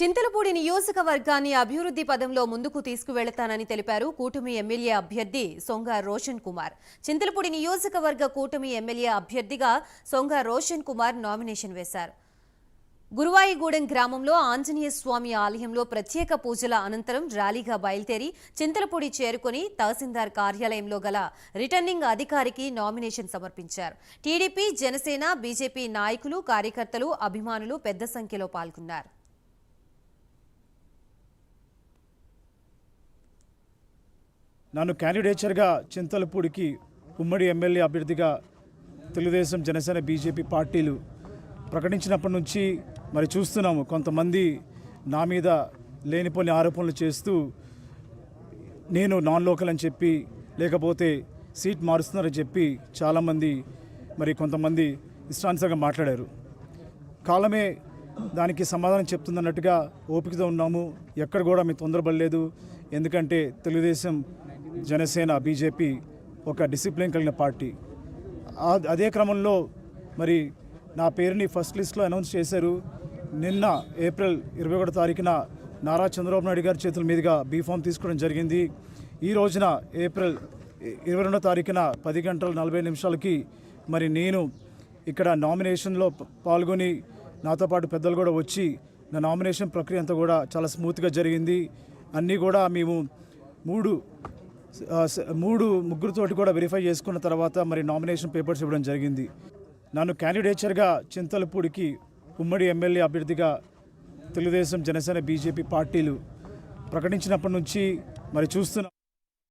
చింతలపూడి నియోజకవర్గాన్ని అభివృద్ధి పదంలో ముందుకు తీసుకువెళతానని తెలిపారు కూటమి ఎమ్మెల్యే అభ్యర్థి సొంగ రోషన్ కుమార్. చింతలపూడి నియోజకవర్గ కూటమి ఎమ్మెల్యే అభ్యర్థిగా సొంగ రోషన్ కుమార్ నామినేషన్ వేశారు. గురువాయిగూడెం గ్రామంలో ఆంజనేయ స్వామి ఆలయంలో ప్రత్యేక పూజల అనంతరం ర్యాలీగా బయలుదేరి చింతలపూడి చేరుకుని తహసీల్దార్ కార్యాలయంలో గల రిటర్నింగ్ అధికారికి నామినేషన్ సమర్పించారు. టీడీపీ, జనసేన, బీజేపీ నాయకులు, కార్యకర్తలు, అభిమానులు పెద్ద సంఖ్యలో పాల్గొన్నారు. నన్ను క్యాండిడేచర్గా చింతలపూడికి ఉమ్మడి ఎమ్మెల్యే అభ్యర్థిగా తెలుగుదేశం, జనసేన, బీజేపీ పార్టీలు ప్రకటించినప్పటి నుంచి మరి చూస్తున్నాము. కొంతమంది నా మీద లేనిపోని ఆరోపణలు చేస్తూ నేను నాన్ లోకల్ అని చెప్పి, లేకపోతే సీట్ మారుస్తున్నారని చెప్పి చాలామంది మరి కొంతమంది ఇష్టానుసారంగా మాట్లాడారు. కాలమే దానికి సమాధానం చెప్తుందన్నట్టుగా ఓపికతో ఉన్నాము. ఎక్కడ కూడా మేము తొందరపడలేదు. ఎందుకంటే తెలుగుదేశం, జనసేన, బీజేపీ ఒక డిసిప్లిన్ కలిగిన పార్టీ. అదే క్రమంలో మరి నా పేరుని ఫస్ట్ లిస్ట్లో అనౌన్స్ చేశారు. నిన్న ఏప్రిల్ 21 తారీఖున నారా చంద్రబాబు నాయుడు గారి చేతుల మీదుగా బీఫామ్ తీసుకోవడం జరిగింది. ఈ రోజున ఏప్రిల్ 22 తారీఖున 10 గంటల 40 నిమిషాలకి మరి నేను ఇక్కడ నామినేషన్లో పాల్గొని నాతో పాటు పెద్దలు కూడా వచ్చి నా నామినేషన్ ప్రక్రియ అంతా కూడా చాలా స్మూత్గా జరిగింది. అన్నీ కూడా మేము ముగ్గురితోటి కూడా వెరిఫై చేసుకున్న తర్వాత మరి నామినేషన్ పేపర్స్ ఇవ్వడం జరిగింది. నన్ను క్యాండిడేచర్గా చింతలపూడికి ఉమ్మడి ఎమ్మెల్యే అభ్యర్థిగా తెలుగుదేశం, జనసేన, బీజేపీ పార్టీలు ప్రకటించినప్పటి నుంచి మరి చూస్తున్నాం.